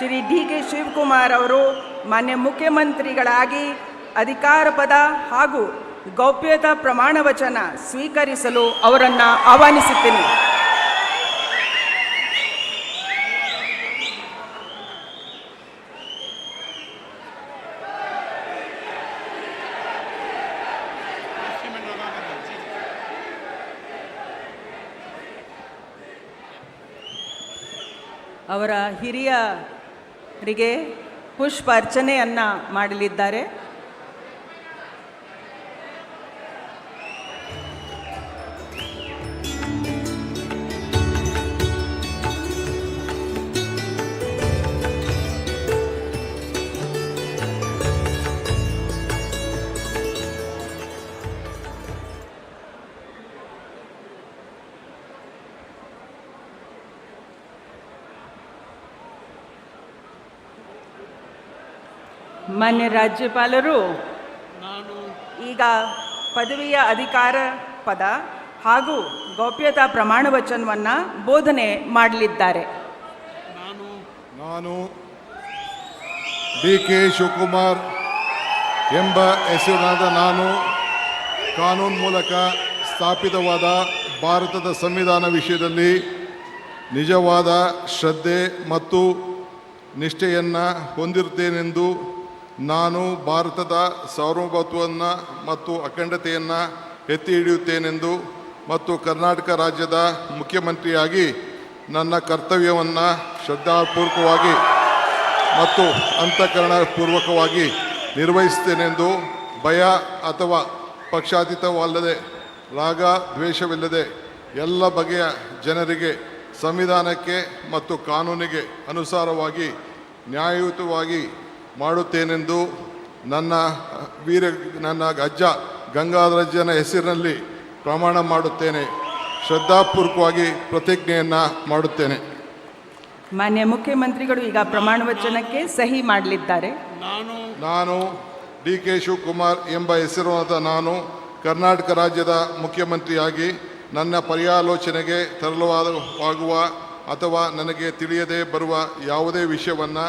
ಶ್ರೀ ಡಿ.ಕೆ. ಶಿವಕುಮಾರ್ ಅವರು ಮಾನ್ಯ ಮುಖ್ಯಮಂತ್ರಿಗಳಾಗಿ ಅಧಿಕಾರ ಪದ ಹಾಗೂ ಗೌಪ್ಯತಾ ಪ್ರಮಾಣ ವಚನ ಸ್ವೀಕರಿಸಲು ಅವರನ್ನು ಆಹ್ವಾನಿಸುತ್ತೇನೆ. ಅವರ ಹಿರಿಯರಿಗೆ ಪುಷ್ಪ ಅರ್ಚನೆಯನ್ನು ಮಾಡಲಿದ್ದಾರೆ. ಮಾನ್ಯ ರಾಜ್ಯಪಾಲರು ಈಗ ಪದವಿಯ ಅಧಿಕಾರ ಪದ ಹಾಗೂ ಗೌಪ್ಯತಾ ಪ್ರಮಾಣ ವಚನವನ್ನು ಬೋಧನೆ ಮಾಡಲಿದ್ದಾರೆ. ನಾನು ಡಿ.ಕೆ. ಶಿವಕುಮಾರ್ ಎಂಬ ಹೆಸರಿನಾದ ನಾನು ಕಾನೂನು ಮೂಲಕ ಸ್ಥಾಪಿತವಾದ ಭಾರತದ ಸಂವಿಧಾನ ವಿಷಯದಲ್ಲಿ ನಿಜವಾದ ಶ್ರದ್ಧೆ ಮತ್ತು ನಿಷ್ಠೆಯನ್ನು ಹೊಂದಿರುತ್ತೇನೆಂದು ನಾನು ಭಾರತದ ಸಾರ್ವಭೌಮತ್ವವನ್ನು ಮತ್ತು ಅಖಂಡತೆಯನ್ನು ಎತ್ತಿ ಹಿಡಿಯುತ್ತೇನೆಂದು ಮತ್ತು ಕರ್ನಾಟಕ ರಾಜ್ಯದ ಮುಖ್ಯಮಂತ್ರಿಯಾಗಿ ನನ್ನ ಕರ್ತವ್ಯವನ್ನು ಶ್ರದ್ಧಾಪೂರ್ವಕವಾಗಿ ಮತ್ತು ಅಂತಃಕರಣಪೂರ್ವಕವಾಗಿ ನಿರ್ವಹಿಸುತ್ತೇನೆಂದು ಭಯ ಅಥವಾ ಪಕ್ಷಾತೀತವಲ್ಲದೆ ರಾಗ ದ್ವೇಷವಿಲ್ಲದೆ ಎಲ್ಲ ಬಗೆಯ ಜನರಿಗೆ ಸಂವಿಧಾನಕ್ಕೆ ಮತ್ತು ಕಾನೂನಿಗೆ ಅನುಸಾರವಾಗಿ ನ್ಯಾಯಯುತವಾಗಿ ಮಾಡುತ್ತೇನೆಂದು ನನ್ನ ಅಜ್ಜ ಗಂಗಾಧರಜ್ಜನ ಹೆಸರಿನಲ್ಲಿ ಪ್ರಮಾಣ ಮಾಡುತ್ತೇನೆ. ಶ್ರದ್ಧಾಪೂರ್ವಕವಾಗಿ ಪ್ರತಿಜ್ಞೆಯನ್ನು ಮಾಡುತ್ತೇನೆ. ಮಾನ್ಯ ಮುಖ್ಯಮಂತ್ರಿಗಳು ಈಗ ಪ್ರಮಾಣ ವಚನಕ್ಕೆ ಸಹಿ ಮಾಡಲಿದ್ದಾರೆ. ನಾನು ಡಿ.ಕೆ. ಶಿವಕುಮಾರ್ ಎಂಬ ಹೆಸರಾದ ನಾನು ಕರ್ನಾಟಕ ರಾಜ್ಯದ ಮುಖ್ಯಮಂತ್ರಿಯಾಗಿ ನನ್ನ ಪರ್ಯಾಲೋಚನೆಗೆ ತರಲಾಗುವ ಅಥವಾ ನನಗೆ ತಿಳಿಯದೇ ಬರುವ ಯಾವುದೇ ವಿಷಯವನ್ನು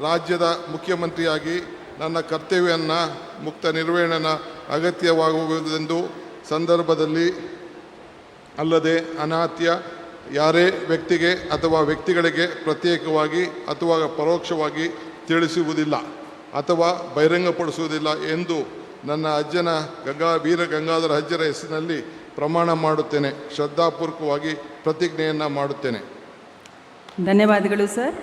ರಾಜ್ಯದ ಮುಖ್ಯಮಂತ್ರಿಯಾಗಿ ನನ್ನ ಕರ್ತವ್ಯವನ್ನು ಮುಕ್ತ ನಿರ್ವಹಣೆಯ ಅಗತ್ಯವಾಗುವುದೆಂದು ಸಂದರ್ಭದಲ್ಲಿ ಅಲ್ಲದೆ ಅನಾತ್ಯ ಯಾರೇ ವ್ಯಕ್ತಿಗೆ ಅಥವಾ ವ್ಯಕ್ತಿಗಳಿಗೆ ಪ್ರತ್ಯೇಕವಾಗಿ ಅಥವಾ ಪರೋಕ್ಷವಾಗಿ ತಿಳಿಸುವುದಿಲ್ಲ ಅಥವಾ ಬಹಿರಂಗಪಡಿಸುವುದಿಲ್ಲ ಎಂದು ನನ್ನ ಅಜ್ಜನ ವೀರ ಗಂಗಾಧರ ಅಜ್ಜರ ಹೆಸರಿನಲ್ಲಿ ಪ್ರಮಾಣ ಮಾಡುತ್ತೇನೆ. ಶ್ರದ್ಧಾಪೂರ್ವಕವಾಗಿ ಪ್ರತಿಜ್ಞೆಯನ್ನು ಮಾಡುತ್ತೇನೆ. ಧನ್ಯವಾದಗಳು ಸರ್.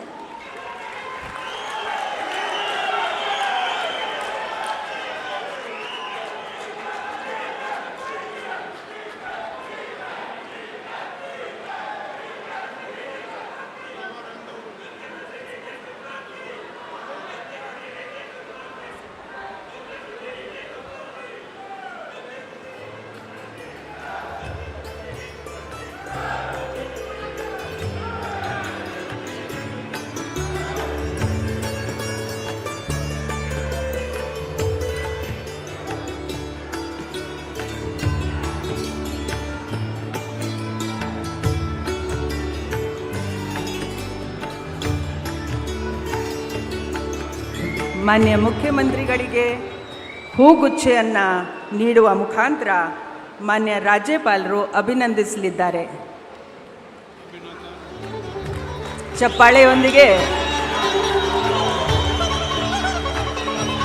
ಮಾನ್ಯ ಮುಖ್ಯಮಂತ್ರಿಗಳಿಗೆ ಹೂಗುಚ್ಛೆಯನ್ನು ನೀಡುವ ಮುಖಾಂತರ ಮಾನ್ಯ ರಾಜ್ಯಪಾಲರು ಅಭಿನಂದಿಸಲಿದ್ದಾರೆ. ಚಪ್ಪಾಳೆಯೊಂದಿಗೆ